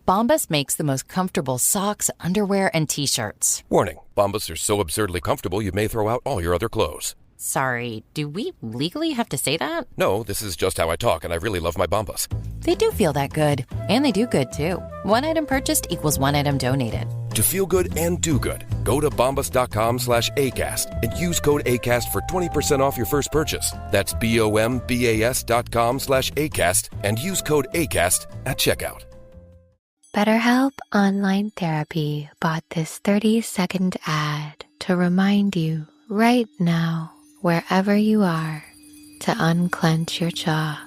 Bombas makes the most comfortable socks, underwear, and T-shirts. Warning, Bombas are so absurdly comfortable you may throw out all your other clothes. Sorry, do we legally have to say that? No, this is just how I talk, and I really love my Bombas. They do feel that good. And they do good, too. One item purchased equals one item donated. To feel good and do good, go to bombas.com/ACAST and use code ACAST for 20% off your first purchase. That's BOMBAS.com/ACAST and use code ACAST at checkout. BetterHelp Online Therapy bought this 30-second ad to remind you right now, wherever you are, to unclench your jaw,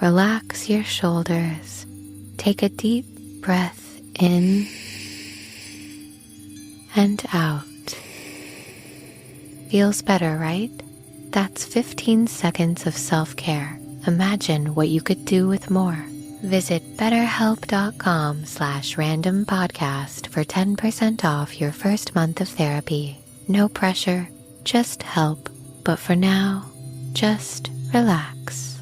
relax your shoulders, take a deep breath in and out. Feels better, right? That's 15 seconds of self-care. Imagine what you could do with more. Visit BetterHelp.com/randompodcast for 10% off your first month of therapy. No pressure, just help. But for now, just relax.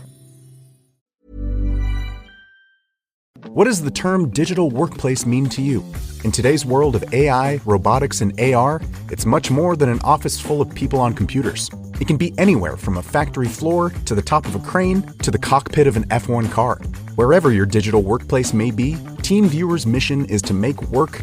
What does the term digital workplace mean to you? In today's world of AI, robotics, and AR, it's much more than an office full of people on computers. It can be anywhere from a factory floor to the top of a crane to the cockpit of an F1 car. Wherever your digital workplace may be, TeamViewer's mission is to make work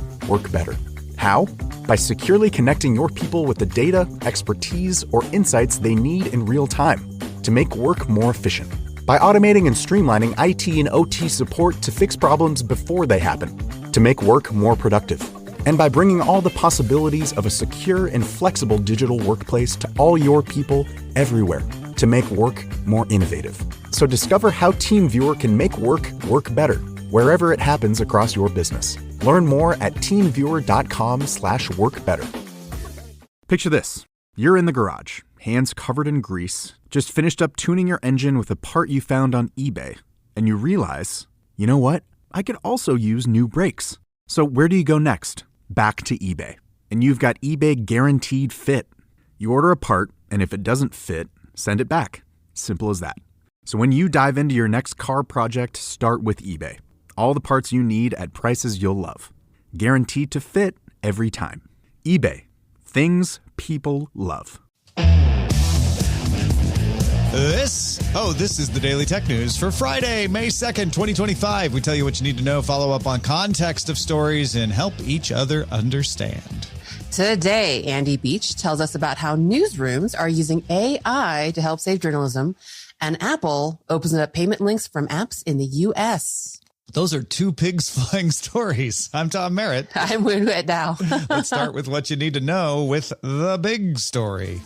better. How? By securely connecting your people with the data, expertise, or insights they need in real time to make work more efficient. By automating and streamlining IT and OT support to fix problems before they happen, to make work more productive. And by bringing all the possibilities of a secure and flexible digital workplace to all your people everywhere to make work more innovative. So discover how TeamViewer can make work better, wherever it happens across your business. Learn more at teamviewer.com/workbetter. Picture this. You're in the garage, hands covered in grease, just finished up tuning your engine with a part you found on eBay. And you realize, you know what? I could also use new brakes. So where do you go next? Back to eBay. And you've got eBay Guaranteed Fit. You order a part, and if it doesn't fit, send it back. Simple as that. So when you dive into your next car project, start with eBay. All the parts you need at prices you'll love. Guaranteed to fit every time. eBay. Things people love. This is the Daily Tech News for Friday, May 2nd, 2025. We tell you what you need to know, follow up on context of stories, and help each other understand. Today, Andy Beach tells us about how newsrooms are using AI to help save journalism, and Apple opens up payment links from apps in the U.S. Those are two pigs flying stories. I'm Tom Merritt. I'm Huyen now. Let's start with what you need to know with the big story.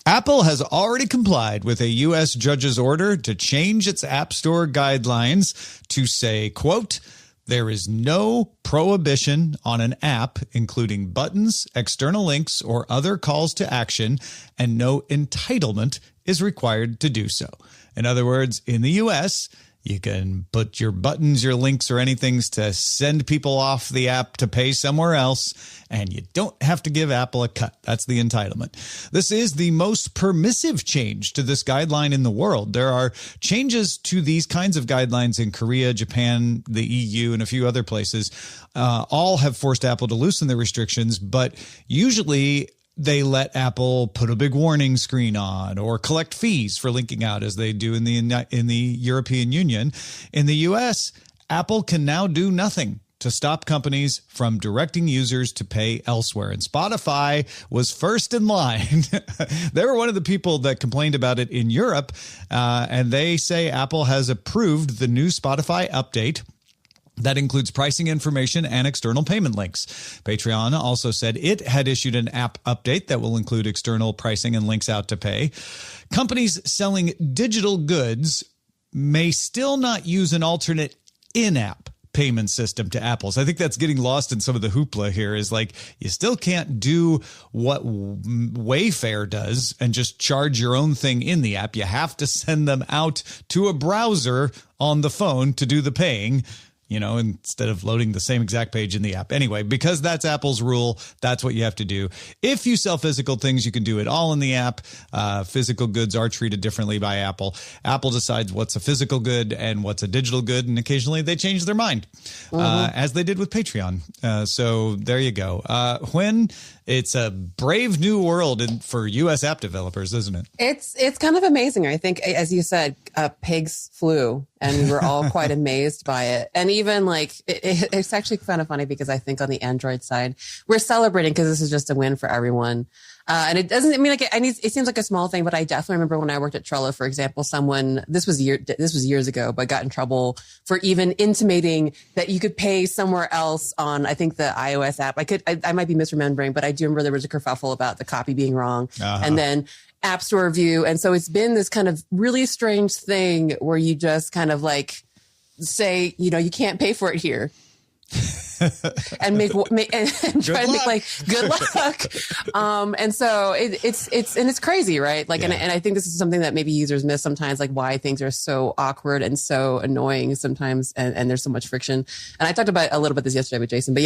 Apple has already complied with a U.S. judge's order to change its App Store guidelines to say, quote, there is no prohibition on an app, including buttons, external links, or other calls to action, and no entitlement is required to do so. In other words, in the U.S., you can put your buttons, your links, or anything to send people off the app to pay somewhere else, and you don't have to give Apple a cut. That's the entitlement. This is the most permissive change to this guideline in the world. There are changes to these kinds of guidelines in Korea, Japan, the EU, and a few other places. All have forced Apple to loosen the restrictions, but usually they let Apple put a big warning screen on or collect fees for linking out, as they do in the European Union. In the U.S., Apple can now do nothing to stop companies from directing users to pay elsewhere. And Spotify was first in line. They were one of the people that complained about it in Europe, and they say Apple has approved the new Spotify update that includes pricing information and external payment links. Patreon also said it had issued an app update that will include external pricing and links out to pay. Companies selling digital goods may still not use an alternate in-app payment system to Apple's. I think that's getting lost in some of the hoopla here, is like you still can't do what Wayfair does and just charge your own thing in the app. You have to send them out to a browser on the phone to do the paying. instead of loading the same exact page in the app. Anyway, because that's Apple's rule, that's what you have to do. If you sell physical things, you can do it all in the app. Physical goods are treated differently by Apple. Apple decides what's a physical good and what's a digital good, and occasionally they change their mind, as they did with Patreon. So there you go. Huyen, it's a brave new world for U.S. app developers, isn't it? It's kind of amazing. I think, as you said, pigs flew, and we were all quite amazed by it. And even it's actually kind of funny because I think on the Android side, we're celebrating because this is just a win for everyone. And it doesn't, it seems like a small thing, but I definitely remember when I worked at Trello, for example, this was years ago, but got in trouble for even intimating that you could pay somewhere else on, I think, the iOS app. I might be misremembering, but I do remember there was a kerfuffle about the copy being wrong. And then App Store review. And so it's been this kind of really strange thing where you just kind of say, you can't pay for it here. and try to make good luck. And so it's crazy, right? And I think this is something that maybe users miss sometimes, why things are so awkward and so annoying sometimes, and there's so much friction. And I talked about a little bit this yesterday with Jason, but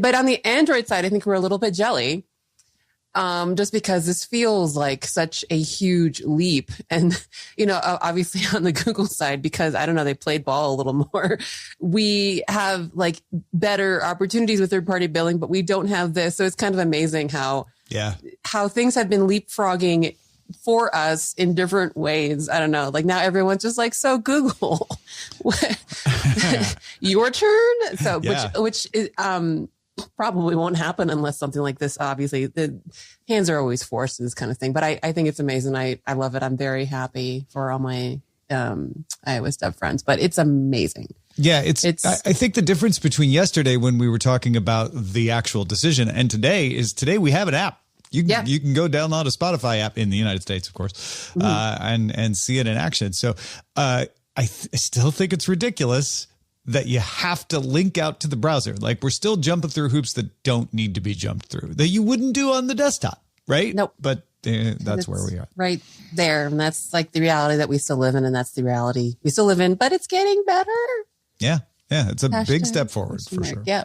but on the Android side, I think we're a little bit jelly. Just because this feels like such a huge leap. And, obviously on the Google side, because I don't know, they played ball a little more. We have better opportunities with third party billing, but we don't have this. So it's kind of amazing how things have been leapfrogging for us in different ways. I don't know. Now everyone's just so Google, your turn. So, which is, probably won't happen unless something like this, obviously the hands are always forced in this kind of thing, but I think it's amazing. I love it. I'm very happy for all my iOS dev friends, but it's amazing. Yeah, I think the difference between yesterday when we were talking about the actual decision and today we have an app. You can go download a Spotify app in the United States, of course, and see it in action. So I still think it's ridiculous that you have to link out to the browser. We're still jumping through hoops that don't need to be jumped through, that you wouldn't do on the desktop, right? Nope. But that's where we are. Right there. And that's the reality that we still live in, and that's the reality we still live in, but it's getting better. Yeah. Yeah. It's a big step forward for sure. Yeah.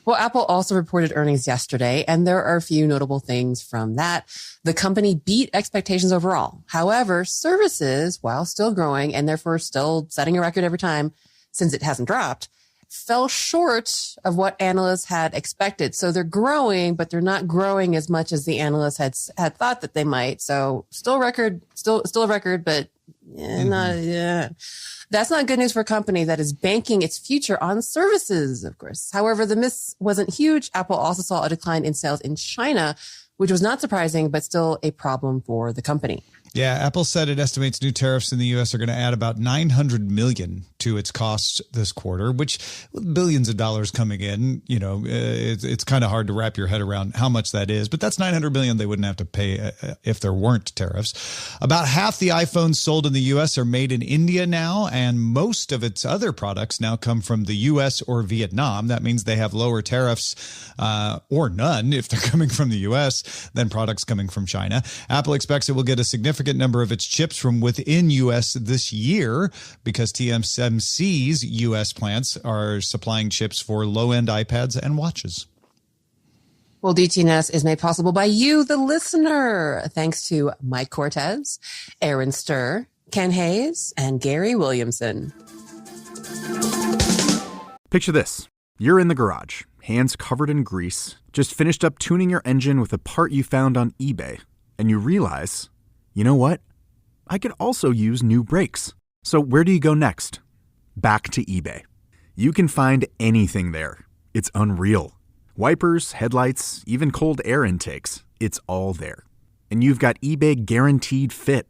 Well, Apple also reported earnings yesterday, and there are a few notable things from that. The company beat expectations overall. However, services, while still growing and therefore still setting a record every time, since it hasn't dropped, fell short of what analysts had expected. So they're growing, but they're not growing as much as the analysts had thought that they might. So still a record, but that's not good news for a company that is banking its future on services, of course. However, the miss wasn't huge. Apple also saw a decline in sales in China, which was not surprising, but still a problem for the company. Yeah, Apple said it estimates new tariffs in the U.S. are going to add about $900 million to its costs this quarter, which with billions of dollars coming in, it's kind of hard to wrap your head around how much that is. But that's $900 million they wouldn't have to pay if there weren't tariffs. About half the iPhones sold in the U.S. are made in India now, and most of its other products now come from the U.S. or Vietnam. That means they have lower tariffs or none if they're coming from the U.S. than products coming from China. Apple expects it will get a significant number of its chips from within U.S. this year because TSMC's U.S. plants are supplying chips for low-end iPads and watches. Well, DTNS is made possible by you, the listener, thanks to Mike Cortez, Aaron Sturr, Ken Hayes, and Gary Williamson. Picture this. You're in the garage, hands covered in grease, just finished up tuning your engine with a part you found on eBay, and you realize, you know what? I could also use new brakes. So where do you go next? Back to eBay. You can find anything there. It's unreal. Wipers, headlights, even cold air intakes. It's all there. And you've got eBay Guaranteed Fit.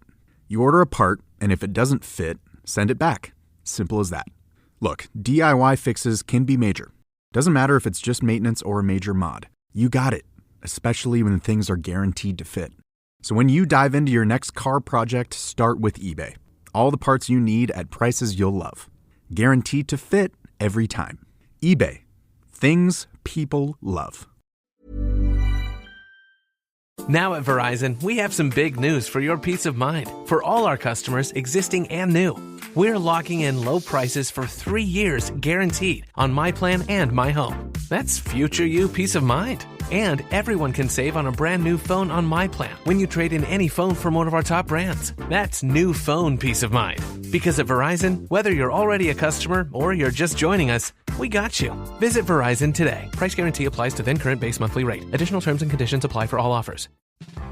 You order a part, and if it doesn't fit, send it back. Simple as that. Look, DIY fixes can be major. Doesn't matter if it's just maintenance or a major mod. You got it, especially when things are guaranteed to fit. So when you dive into your next car project, start with eBay. All the parts you need at prices you'll love. Guaranteed to fit every time. eBay. Things people love. Now at Verizon, we have some big news for your peace of mind. For all our customers, existing and new, we're locking in low prices for 3 years guaranteed on My Plan and My Home. That's future you peace of mind. And everyone can save on a brand new phone on My Plan when you trade in any phone from one of our top brands. That's new phone peace of mind. Because at Verizon, whether you're already a customer or you're just joining us, we got you. Visit Verizon today. Price guarantee applies to then current base monthly rate. Additional terms and conditions apply for all offers.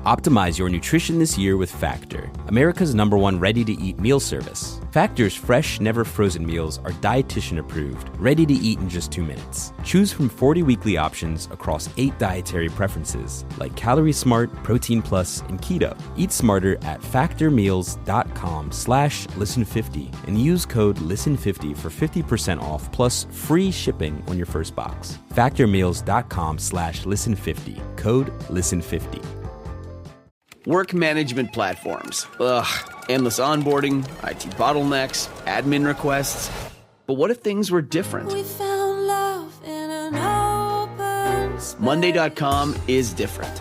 Optimize your nutrition this year with Factor, America's #1 ready-to-eat meal service. Factor's fresh, never-frozen meals are dietitian approved, ready to eat in just 2 minutes. Choose from 40 weekly options across 8 dietary preferences, like Calorie Smart, Protein Plus, and Keto. Eat smarter at factormeals.com/listen50 and use code LISTEN50 for 50% off plus free shipping on your first box. Factormeals.com/listen50, code LISTEN50. Work management platforms. Ugh, endless onboarding, IT bottlenecks, admin requests. But what if things were different? We found love in an open space. Monday.com is different.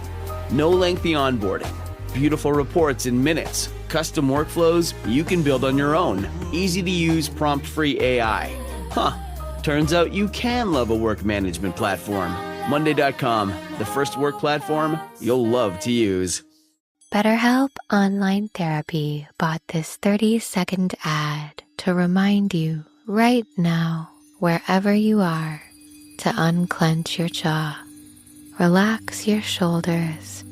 No lengthy onboarding. Beautiful reports in minutes. Custom workflows you can build on your own. Easy to use prompt-free AI. Huh. Turns out you can love a work management platform. Monday.com, the first work platform you'll love to use. BetterHelp Online Therapy bought this 30-second ad to remind you right now, wherever you are, to unclench your jaw, relax your shoulders,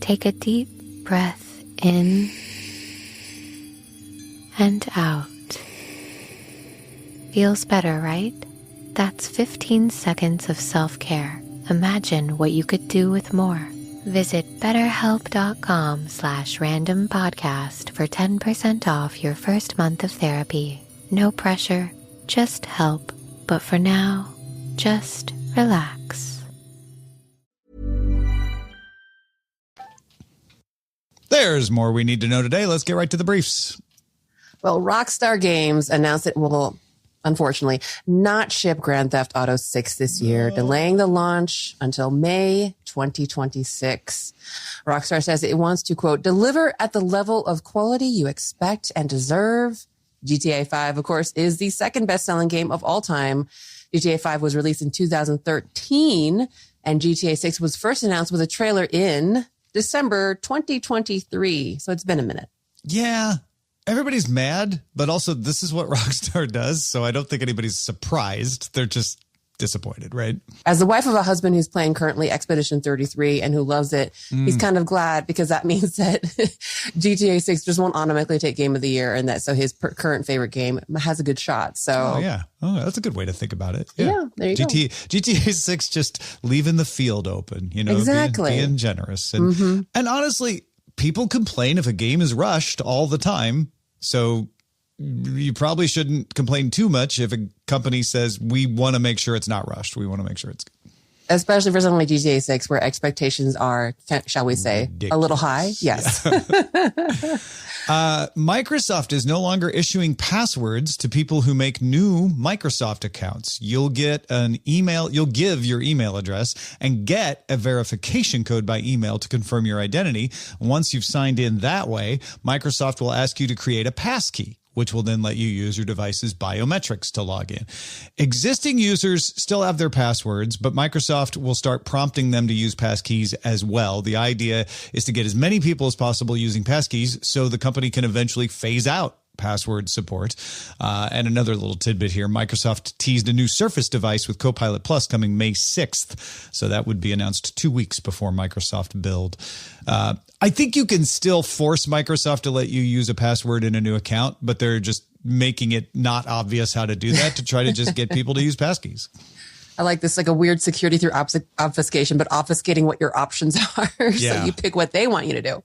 take a deep breath in and out. Feels better, right? That's 15 seconds of self-care. Imagine what you could do with more. Visit betterhelp.com/randompodcast for 10% off your first month of therapy. No pressure, just help. But for now, just relax. There's more we need to know today. Let's get right to the briefs. Well, Rockstar Games announced it will, unfortunately, not ship Grand Theft Auto 6 this year, delaying the launch until May 2026. Rockstar says it wants to, quote, deliver at the level of quality you expect and deserve. GTA 5, of course, is the second best-selling game of all time. GTA 5 was released in 2013, and GTA 6 was first announced with a trailer in December 2023. So it's been a minute. Yeah. Everybody's mad, but also this is what Rockstar does, so I don't think anybody's surprised. They're just disappointed, right? As the wife of a husband who's playing currently Expedition 33 and who loves it, he's kind of glad because that means that GTA 6 just won't automatically take Game of the Year, and that so his current favorite game has a good shot. So, that's a good way to think about it. Yeah, there you go. GTA 6 just leaving the field open, exactly. being generous. And honestly, people complain if a game is rushed all the time. So you probably shouldn't complain too much if a company says, we want to make sure it's not rushed. We want to make sure it's good. Especially for something like GTA 6, where expectations are, shall we say, ridiculous. A little high. Yes. Microsoft is no longer issuing passwords to people who make new Microsoft accounts. You'll get an email. You'll give your email address and get a verification code by email to confirm your identity. Once you've signed in that way, Microsoft will ask you to create a passkey, which will then let you use your device's biometrics to log in. Existing users still have their passwords, but Microsoft will start prompting them to use passkeys as well. The idea is to get as many people as possible using passkeys so the company can eventually phase out password support. And another little tidbit here, Microsoft teased a new Surface device with Copilot Plus coming May 6th. So that would be announced 2 weeks before Microsoft Build. I think you can still force Microsoft to let you use a password in a new account, but they're just making it not obvious how to do that to try to just get people to use passkeys. I like this, like a weird security through obfuscation, but obfuscating what your options are. So you pick what they want you to do.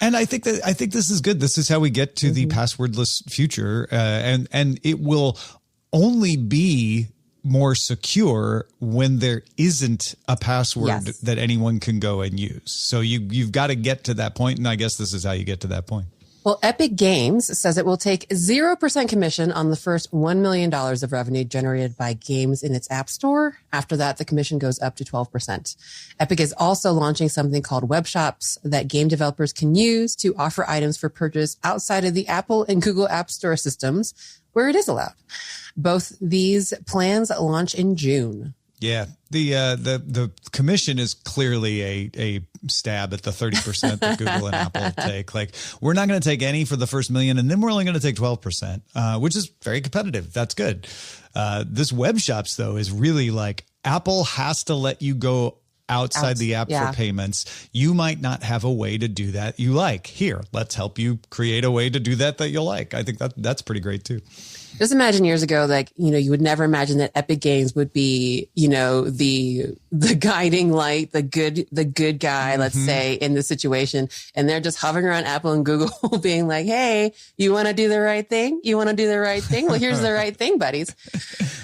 And I think this is good. This is how we get to the passwordless future, and it will only be more secure when there isn't a password that anyone can go and use. So you've got to get to that point, and I guess this is how you get to that point. Well, Epic Games says it will take 0% commission on the first $1 million of revenue generated by games in its app store. After that, the commission goes up to 12%. Epic is also launching something called web shops that game developers can use to offer items for purchase outside of the Apple and Google App Store systems where it is allowed. Both these plans launch in June. Yeah, the commission is clearly a stab at the 30% that Google and Apple take. Like, we're not going to take any for the first million, and then we're only going to take 12%, which is very competitive. That's good. This web shops, though, is really like Apple has to let you go outside the app for payments. You might not have a way to do that you like. Here, let's help you create a way to do that you'll like. I think that's pretty great, too. Just imagine years ago, like, you would never imagine that Epic Games would be, the guiding light, the good guy, let's say, in the situation. And they're just hovering around Apple and Google being like, hey, you want to do the right thing? You want to do the right thing? Well, here's the right thing, buddies.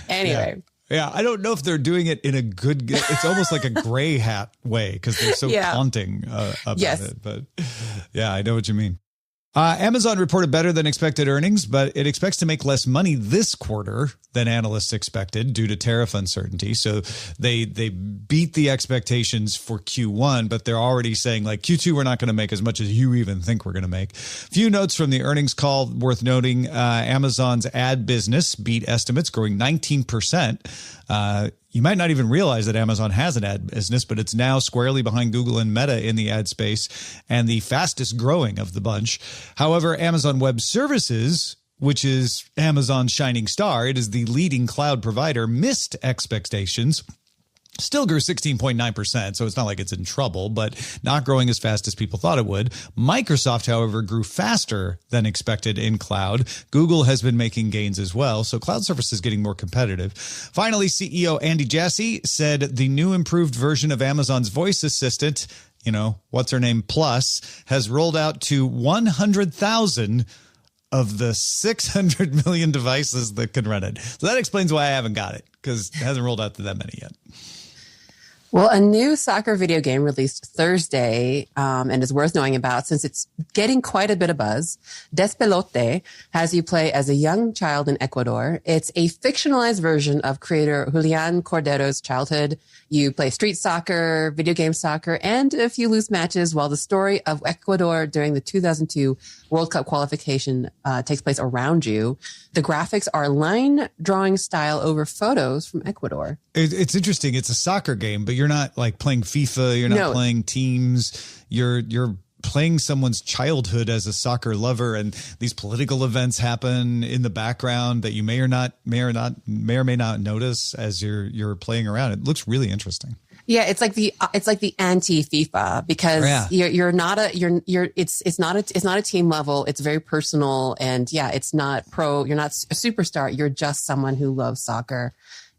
Anyway. Yeah, I don't know if they're doing it in a good, it's almost like a gray hat way because they're so taunting about it. But yeah, I know what you mean. Amazon reported better than expected earnings, but it expects to make less money this quarter than analysts expected due to tariff uncertainty. So they beat the expectations for Q1, but they're already saying like Q2, we're not going to make as much as you even think we're going to make. Few notes from the earnings call worth noting. Amazon's ad business beat estimates, growing 19%. You might not even realize that Amazon has an ad business, but it's now squarely behind Google and Meta in the ad space and the fastest growing of the bunch. However, Amazon Web Services, which is Amazon's shining star, it is the leading cloud provider, missed expectations. Still grew 16.9%, so it's not like it's in trouble, but not growing as fast as people thought it would. Microsoft, however, grew faster than expected in cloud. Google has been making gains as well, so cloud service is getting more competitive. Finally, CEO Andy Jassy said the new improved version of Amazon's voice assistant, what's her name, Plus, has rolled out to 100,000 of the 600 million devices that can run it. So that explains why I haven't got it, because it hasn't rolled out to that many yet. Well, a new soccer video game released Thursday and is worth knowing about since it's getting quite a bit of buzz. Despelote has you play as a young child in Ecuador. It's a fictionalized version of creator Julian Cordero's childhood. You play street soccer, video game soccer, and a few loose matches while the story of Ecuador during the 2002 World Cup qualification takes place around you. The graphics are line drawing style over photos from Ecuador. It's interesting. It's a soccer game, but you're not like playing FIFA. You're not playing teams. You're playing someone's childhood as a soccer lover, and these political events happen in the background that you may or may not notice as you're playing around. It looks really interesting. Yeah, it's like the anti FIFA because it's not a team level. It's very personal, and it's not pro. You're not a superstar. You're just someone who loves soccer.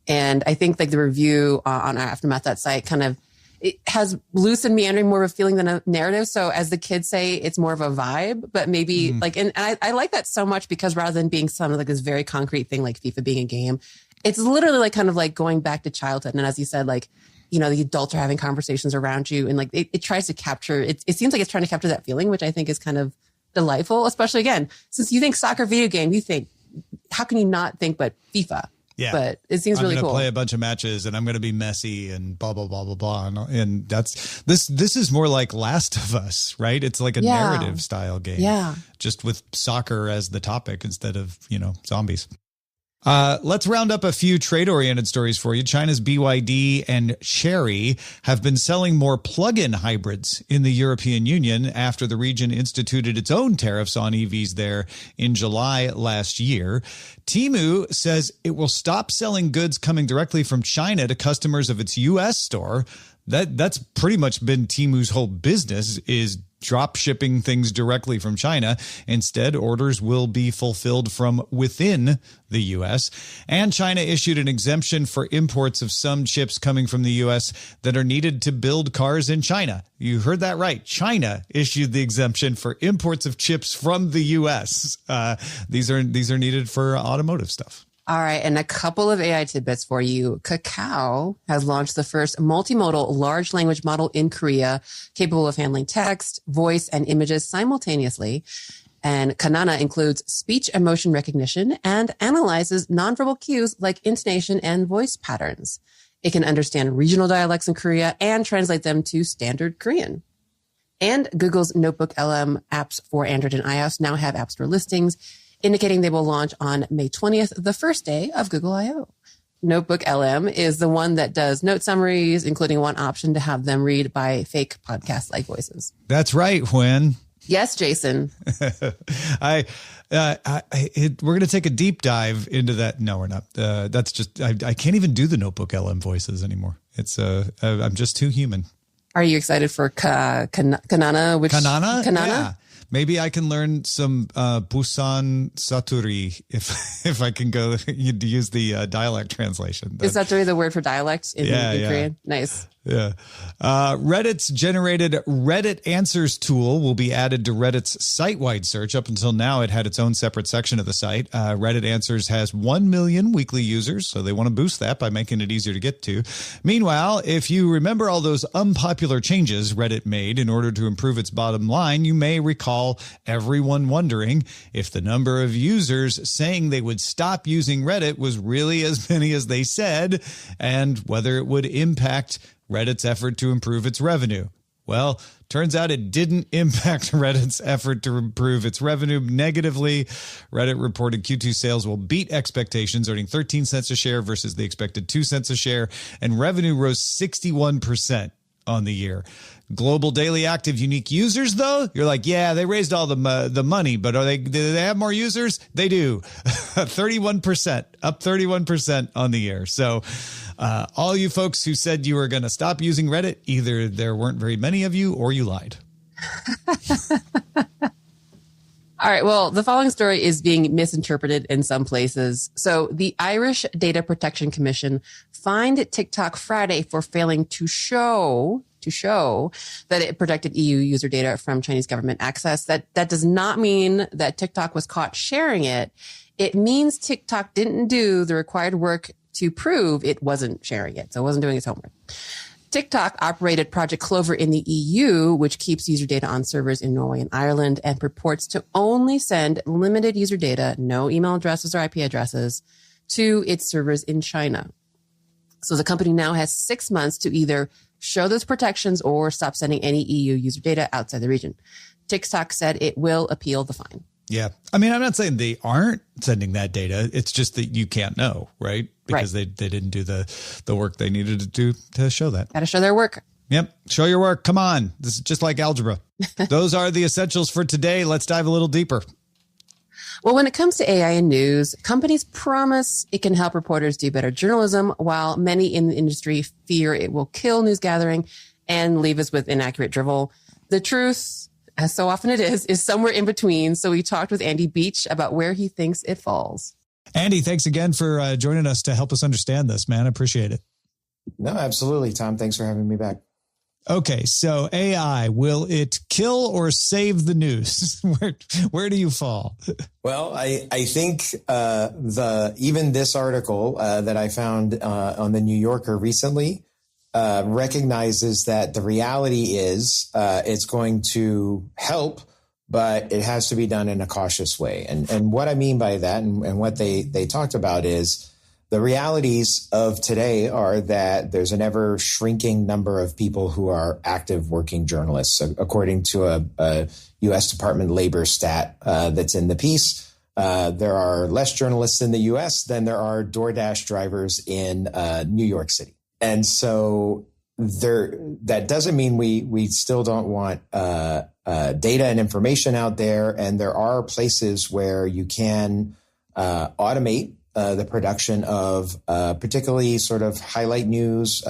And I think like the review on our Aftermath, that site, kind of it has loose and meandering more of a feeling than a narrative. So as the kids say, it's more of a vibe, but maybe and I like that so much because rather than being some of like this very concrete thing like FIFA being a game, it's literally like kind of like going back to childhood. And as you said, like, the adults are having conversations around you, and like it tries to capture it. It seems like it's trying to capture that feeling, which I think is kind of delightful, especially again, since you think soccer video game, you think, how can you not think but FIFA? Yeah, but it seems really cool. I'm going to play a bunch of matches and I'm going to be messy and blah, blah, blah, blah, blah. And that's this is more like Last of Us, right? It's like a narrative style game. Yeah. Just with soccer as the topic instead of, zombies. Let's round up a few trade-oriented stories for you. China's BYD and Chery have been selling more plug-in hybrids in the European Union after the region instituted its own tariffs on EVs there in July last year. Temu says it will stop selling goods coming directly from China to customers of its U.S. store. That's pretty much been Temu's whole business, is drop shipping things directly from China. Instead, orders will be fulfilled from within the U.S. And China issued an exemption for imports of some chips coming from the U.S. that are needed to build cars in China. You heard that right. China issued the exemption for imports of chips from the U.S. These are needed for automotive stuff. All right, and a couple of AI tidbits for you. Kakao has launched the first multimodal large language model in Korea, capable of handling text, voice, and images simultaneously. And Kanana includes speech emotion recognition and analyzes nonverbal cues like intonation and voice patterns. It can understand regional dialects in Korea and translate them to standard Korean. And Google's Notebook LM apps for Android and iOS now have App Store listings, indicating they will launch on May 20th, the first day of Google I.O. Notebook LM is the one that does note summaries, including one option to have them read by fake podcast-like voices. That's right, Huyen. Yes, Jason. We're going to take a deep dive into that. No, we're not. That's just, I can't even do the Notebook LM voices anymore. It's, I'm just too human. Are you excited for Kanana? Kanana? Kanana? Yeah. Maybe I can learn some Busan Saturi if I can go use the dialect translation. Is Saturi the word for dialect in Korean? Nice. Yeah. Reddit's generated Reddit Answers tool will be added to Reddit's site-wide search. Up until now, it had its own separate section of the site. Reddit Answers has 1 million weekly users, so they want to boost that by making it easier to get to. Meanwhile, if you remember all those unpopular changes Reddit made in order to improve its bottom line, you may recall everyone wondering if the number of users saying they would stop using Reddit was really as many as they said, and whether it would impact Reddit's effort to improve its revenue. Well, turns out it didn't impact Reddit's effort to improve its revenue negatively. Reddit reported Q2 sales will beat expectations, earning 13 cents a share versus the expected 2 cents a share, and revenue rose 61% on the year. Global daily active unique users, though, you're like, yeah, they raised all the money, but do they have more users? They do. 31%, up 31% on the year. So all you folks who said you were going to stop using Reddit, either there weren't very many of you or you lied. All right. Well, the following story is being misinterpreted in some places. So the Irish Data Protection Commission fined TikTok Friday for failing to show that it protected EU user data from Chinese government access. That does not mean that TikTok was caught sharing it. It means TikTok didn't do the required work to prove it wasn't sharing it. So it wasn't doing its homework. TikTok operated Project Clover in the EU, which keeps user data on servers in Norway and Ireland and purports to only send limited user data, no email addresses or IP addresses, to its servers in China. So the company now has 6 months to either show those protections or stop sending any EU user data outside the region. TikTok said it will appeal the fine. Yeah. I mean, I'm not saying they aren't sending that data. It's just that you can't know, right? Because they didn't do the work they needed to do to show that. Got to show their work. Yep. Show your work. Come on. This is just like algebra. Those are the essentials for today. Let's dive a little deeper. Well, when it comes to AI and news, companies promise it can help reporters do better journalism, while many in the industry fear it will kill news gathering and leave us with inaccurate drivel. The truth, as so often it is somewhere in between. So we talked with Andy Beach about where he thinks it falls. Andy, thanks again for joining us to help us understand this, man. I appreciate it. No, absolutely, Tom. Thanks for having me back. Okay, so AI, will it kill or save the news? Where do you fall? Well, I think even this article that I found on the New Yorker recently recognizes that the reality is it's going to help, but it has to be done in a cautious way. And what I mean by that and what they talked about is the realities of today are that there's an ever shrinking number of people who are active working journalists. So according to a U.S. Department of Labor stat that's in the piece, there are less journalists in the U.S. than there are DoorDash drivers in New York City. And so that doesn't mean we still don't want data and information out there. And there are places where you can automate the production of particularly sort of highlight news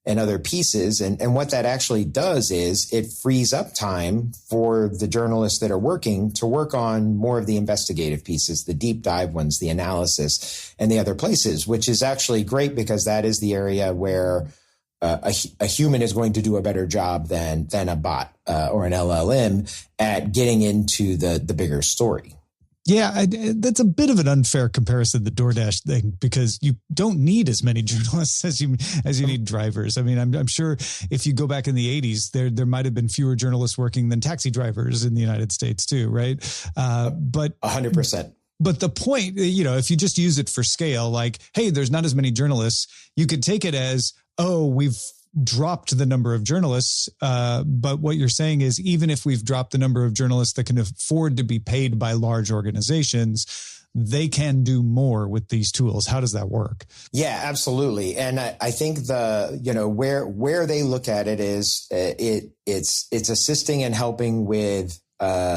and other pieces. And what that actually does is it frees up time for the journalists that are working to work on more of the investigative pieces, the deep dive ones, the analysis, and the other places, which is actually great because that is the area where a human is going to do a better job than a bot or an LLM at getting into the bigger story. Yeah, that's a bit of an unfair comparison, the DoorDash thing, because you don't need as many journalists as you need drivers. I mean, I'm sure if you go back in the 80s, there might have been fewer journalists working than taxi drivers in the United States too, right? But 100%. But the point, if you just use it for scale, like, hey, there's not as many journalists, you could take it as, oh, we've dropped the number of journalists. But what you're saying is, even if we've dropped the number of journalists that can afford to be paid by large organizations, they can do more with these tools. How does that work? Yeah, absolutely. And I think where they look at it is it's assisting and helping with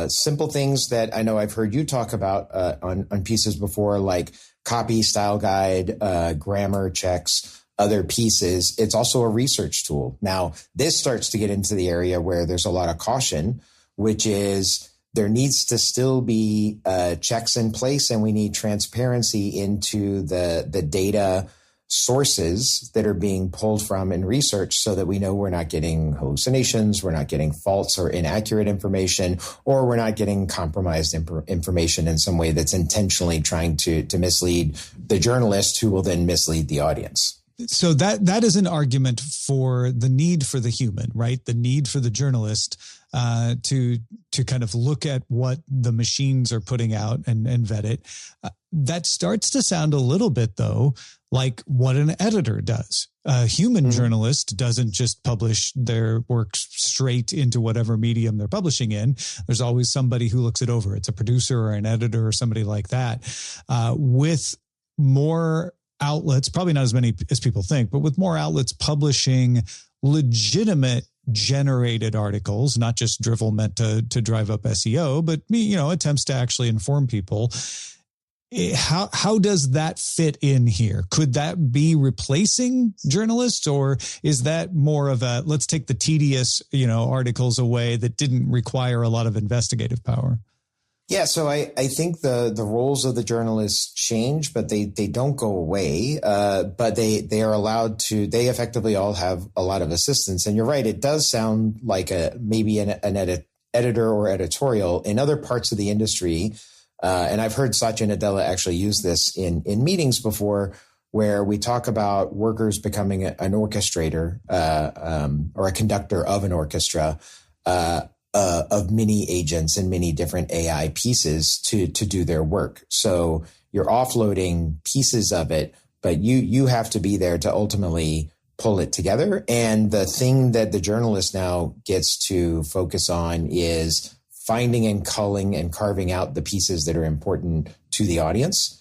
simple things that I know I've heard you talk about on pieces before, like copy, style guide, grammar checks, other pieces. It's also a research tool. Now, this starts to get into the area where there's a lot of caution, which is there needs to still be checks in place, and we need transparency into the data sources that are being pulled from in research, so that we know we're not getting hallucinations, we're not getting false or inaccurate information, or we're not getting compromised information in some way that's intentionally trying to mislead the journalist, who will then mislead the audience. So that is an argument for the need for the human, right? The need for the journalist to kind of look at what the machines are putting out and vet it. That starts to sound a little bit, though, like what an editor does. A human journalist doesn't just publish their work straight into whatever medium they're publishing in. There's always somebody who looks it over. It's a producer or an editor or somebody like that. With more outlets, probably not as many as people think, but with more outlets publishing legitimate generated articles, not just drivel meant to drive up SEO, but attempts to actually inform people. How does that fit in here? Could that be replacing journalists, or is that more of a, let's take the tedious, articles away that didn't require a lot of investigative power? Yeah, so I think the roles of the journalists change, but they don't go away. But they are allowed to. They effectively all have a lot of assistance. And you're right; it does sound like maybe an editor or editorial in other parts of the industry. And I've heard Satya Nadella actually use this in meetings before, where we talk about workers becoming an orchestrator or a conductor of an orchestra. Of many agents and many different AI pieces to do their work. So you're offloading pieces of it, but you have to be there to ultimately pull it together. And the thing that the journalist now gets to focus on is finding and culling and carving out the pieces that are important to the audience,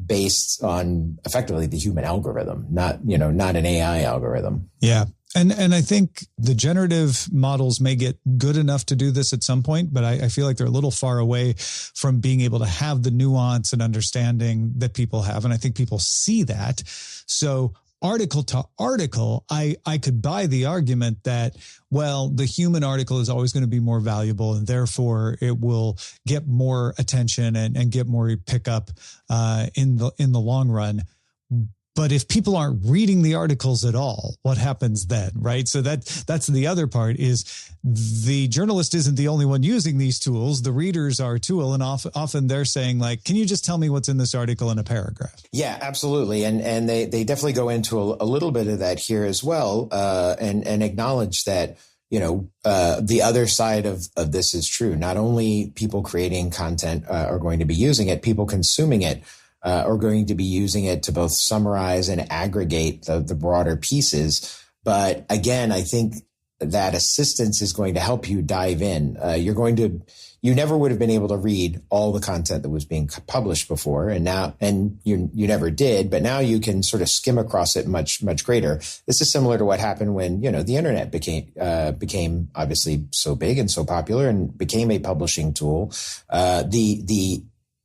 based on effectively the human algorithm, not an AI algorithm. Yeah. And I think the generative models may get good enough to do this at some point, but I feel like they're a little far away from being able to have the nuance and understanding that people have. And I think people see that. So article to article, I could buy the argument that, well, the human article is always going to be more valuable, and therefore it will get more attention and get more pickup in the long run. But if people aren't reading the articles at all, what happens then, right? So that's the other part, is the journalist isn't the only one using these tools. The readers are too, and often they're saying, like, can you just tell me what's in this article in a paragraph? Yeah, absolutely. And they definitely go into a little bit of that here as well, and acknowledge that, the other side of this is true. Not only people creating content are going to be using it, people consuming it are going to be using it to both summarize and aggregate the broader pieces. But again, I think that assistance is going to help you dive in. You never would have been able to read all the content that was being published before, and you never did, but now you can sort of skim across it much greater. This is similar to what happened when, the internet became obviously so big and so popular and became a publishing tool.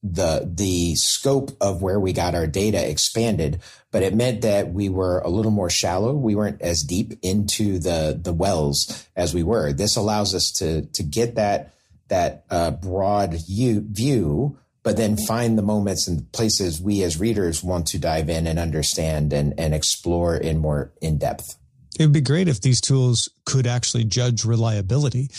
The scope of where we got our data expanded, but it meant that we were a little more shallow. We weren't as deep into the wells as we were. This allows us to get that broad view, but then find the moments and places we as readers want to dive in and understand and explore in depth. It would be great if these tools could actually judge reliability.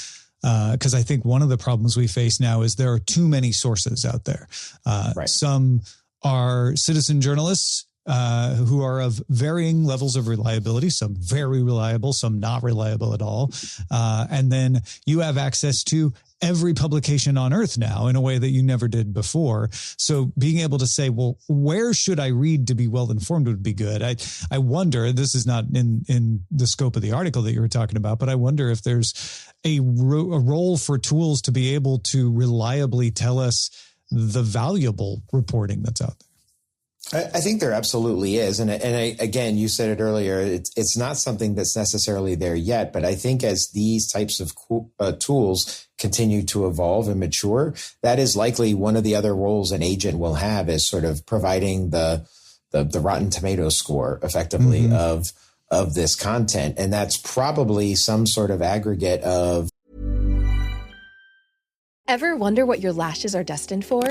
Because I think one of the problems we face now is there are too many sources out there. Right. Some are citizen journalists who are of varying levels of reliability, some very reliable, some not reliable at all. And then you have access to every publication on earth now in a way that you never did before. So being able to say, well, where should I read to be well informed would be good. I wonder, this is not in the scope of the article that you were talking about, but I wonder if there's a role for tools to be able to reliably tell us the valuable reporting that's out there. I think there absolutely is. And again, you said it earlier, it's not something that's necessarily there yet. But I think as these types of tools continue to evolve and mature, that is likely one of the other roles an agent will have, is sort of providing the Rotten Tomatoes score effectively of this content. And that's probably some sort of aggregate of. Ever wonder what your lashes are destined for?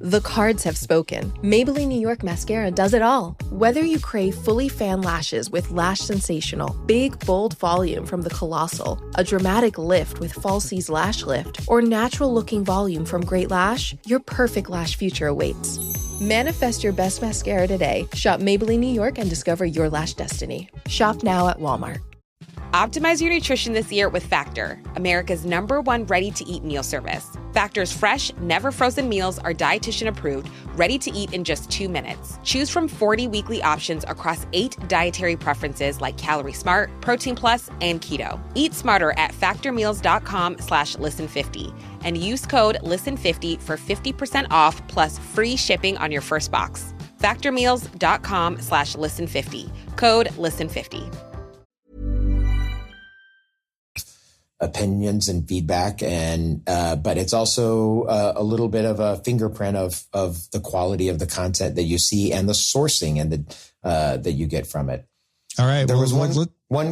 The cards have spoken. Maybelline New York Mascara does it all. Whether you crave fully fan lashes with Lash Sensational, big, bold volume from the Colossal, a dramatic lift with Falsies Lash Lift, or natural-looking volume from Great Lash, your perfect lash future awaits. Manifest your best mascara today. Shop Maybelline New York and discover your lash destiny. Shop now at Walmart. Optimize your nutrition this year with Factor, America's #1 ready-to-eat meal service. Factor's fresh, never frozen meals are dietitian approved, ready to eat in just 2 minutes. Choose from 40 weekly options across 8 dietary preferences like Calorie Smart, Protein Plus, and Keto. Eat smarter at factormeals.com/listen50 and use code listen50 for 50% off plus free shipping on your first box. Factormeals.com/listen50, code listen50. Opinions and feedback, and but it's also a little bit of a fingerprint of the quality of the content that you see and the sourcing and the that you get from it. All right. There was one.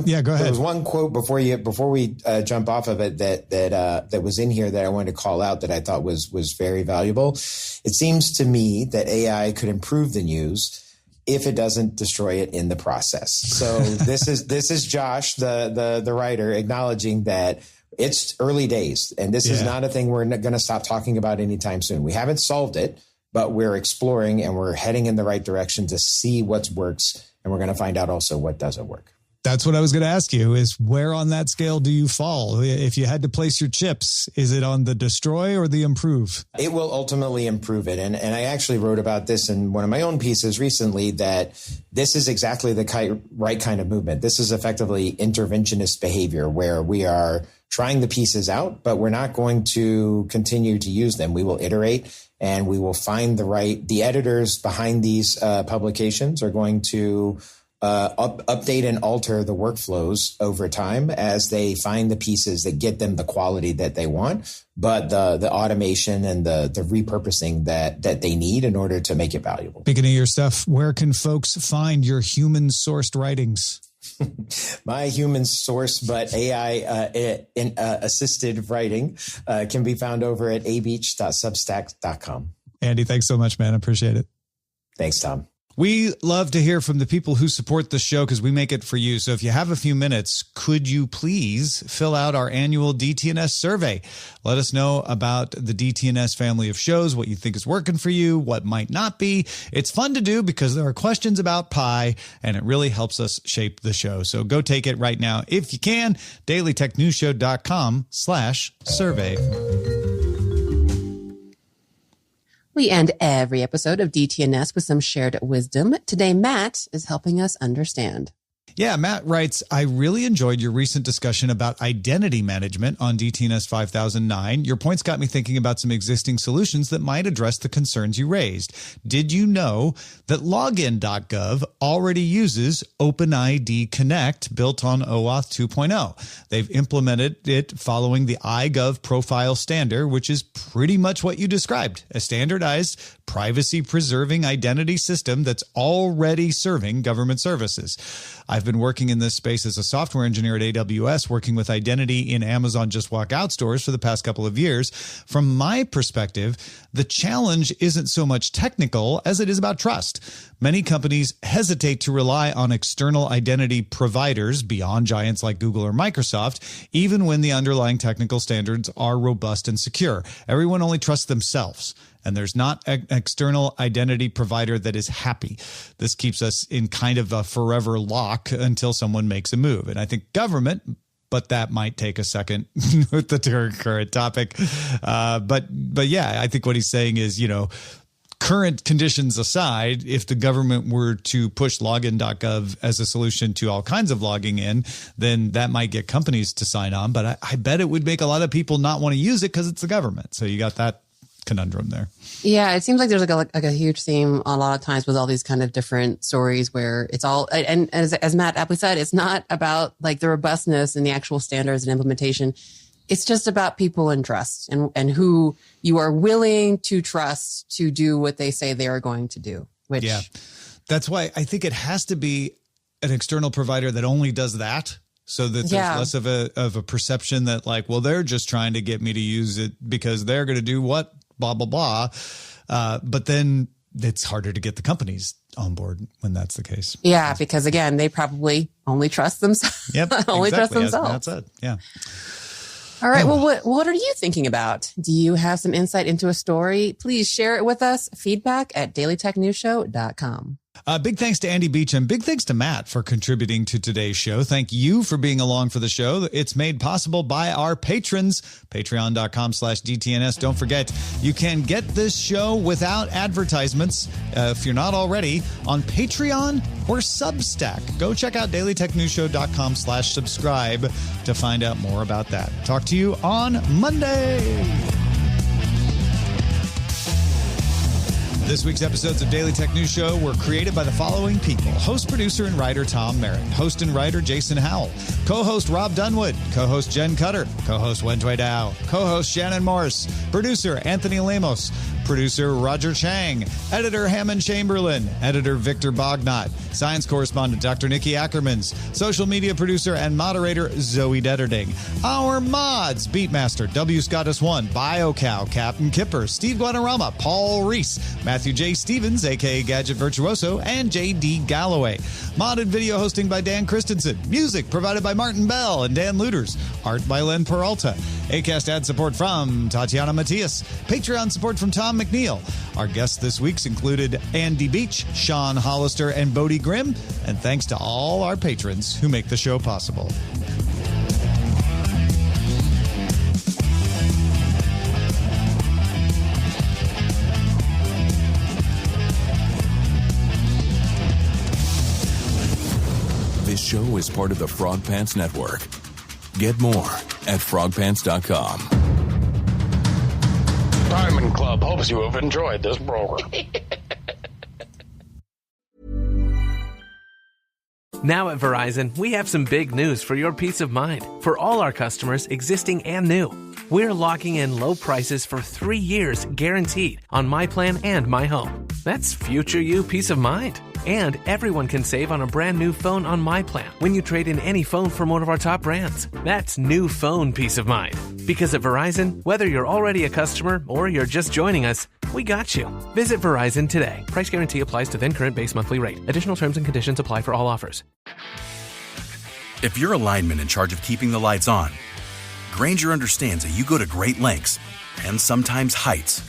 Yeah, go ahead. There was one quote before we jump off of it that was in here that I wanted to call out that I thought was very valuable. It seems to me that AI could improve the news if it doesn't destroy it in the process. So this is Josh, the writer, acknowledging that it's early days, and this is not a thing we're going to stop talking about anytime soon. We haven't solved it, but we're exploring and we're heading in the right direction to see what works, and we're going to find out also what doesn't work. That's what I was going to ask you, is where on that scale do you fall? If you had to place your chips, is it on the destroy or the improve? It will ultimately improve it. And I actually wrote about this in one of my own pieces recently, that this is exactly the right kind of movement. This is effectively interventionist behavior, where we are trying the pieces out, but we're not going to continue to use them. We will iterate, and we will find the editors behind these publications are going to update and alter the workflows over time as they find the pieces that get them the quality that they want, but the automation and the repurposing that they need in order to make it valuable. Speaking of your stuff, where can folks find your human sourced writings? My human source, but AI assisted writing can be found over at abeach.substack.com. Andy, thanks so much, man. I appreciate it. Thanks, Tom. We love to hear from the people who support the show because we make it for you. So if you have a few minutes, could you please fill out our annual DTNS survey? Let us know about the DTNS family of shows, what you think is working for you, what might not be. It's fun to do because there are questions about pie, and it really helps us shape the show. So go take it right now if you can. dailytechnewsshow.com/survey. We end every episode of DTNS with some shared wisdom. Today, Matt is helping us understand. Yeah, Matt writes, I really enjoyed your recent discussion about identity management on DTNS 5009. Your points got me thinking about some existing solutions that might address the concerns you raised. Did you know that login.gov already uses OpenID Connect built on OAuth 2.0? They've implemented it following the iGov profile standard, which is pretty much what you described, a standardized privacy-preserving identity system that's already serving government services. I I've been working in this space as a software engineer at AWS, working with identity in Amazon Just Walk Out stores for the past couple of years. From my perspective, the challenge isn't so much technical as it is about trust. Many companies hesitate to rely on external identity providers beyond giants like Google or Microsoft, even when the underlying technical standards are robust and secure. Everyone only trusts themselves, and there's not an external identity provider that is happy. This keeps us in kind of a forever lock until someone makes a move. And I think government, but that might take a second with the current topic. But yeah, I think what he's saying is, current conditions aside, if the government were to push login.gov as a solution to all kinds of logging in, then that might get companies to sign on. But I bet it would make a lot of people not want to use it because it's the government. So you got that conundrum there. Yeah, it seems like there's like a huge theme a lot of times with all these kind of different stories where it's all, and as Matt aptly said, it's not about like the robustness and the actual standards and implementation. It's just about people and trust and who you are willing to trust to do what they say they are going to do. Which, yeah, that's why I think it has to be an external provider that only does that, so that there's less of a perception that like, well, they're just trying to get me to use it because they're going to do what, blah, blah, blah. But then it's harder to get the companies on board when that's the case. Yeah, because again, they probably only trust themselves. Yep, only trust themselves. That's it. Yeah. All right. Well, what are you thinking about? Do you have some insight into a story? Please share it with us. feedback@dailytechnewsshow.com. Big thanks to Andy Beach and big thanks to Matt for contributing to today's show. Thank you for being along for the show. It's made possible by our patrons, patreon.com/DTNS. Don't forget, you can get this show without advertisements, if you're not already, on Patreon or Substack. Go check out dailytechnewsshow.com/subscribe to find out more about that. Talk to you on Monday. This week's episodes of Daily Tech News Show were created by the following people. Host, producer, and writer Tom Merritt. Host and writer Jason Howell. Co-host Rob Dunwood. Co-host Jen Cutter. Co-host Wentway Dow. Co-host Shannon Morris. Producer Anthony Lemos. Producer Roger Chang. Editor Hammond Chamberlain. Editor Victor Bognot. Science correspondent Dr. Nikki Ackermans. Social media producer and moderator Zoe Detterding. Our mods, Beatmaster W. Scottus 1, BioCow, Captain Kipper, Steve Guadarrama, Paul Reese, Matthew J. Stevens, a.k.a. Gadget Virtuoso, and J.D. Galloway. Modded video hosting by Dan Christensen. Music provided by Martin Bell and Dan Luters. Art by Len Peralta. Acast ad support from Tatiana Matias. Patreon support from Tom McNeil. Our guests this week's included Andy Beach, Sean Hollister, and Bodie Grimm. And thanks to all our patrons who make the show possible. This show is part of the Frog Pants Network. Get more at frogpants.com. Diamond Club hopes you have enjoyed this program. Now at Verizon, we have some big news for your peace of mind. For all our customers, existing and new, we're locking in low prices for 3 years guaranteed on My Plan and My Home. That's future you peace of mind. And everyone can save on a brand new phone on My Plan when you trade in any phone from one of our top brands. That's new phone peace of mind. Because at Verizon, whether you're already a customer or you're just joining us, we got you. Visit Verizon today. Price guarantee applies to then current base monthly rate. Additional terms and conditions apply for all offers. If you're a lineman in charge of keeping the lights on, Grainger understands that you go to great lengths and sometimes heights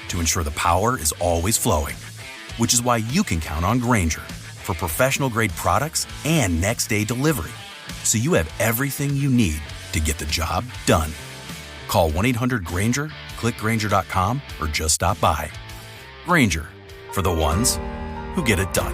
to ensure the power is always flowing. Which is why you can count on Grainger for professional-grade products and next-day delivery, so you have everything you need to get the job done. Call 1-800-GRAINGER, click Grainger.com, or just stop by. Grainger, for the ones who get it done.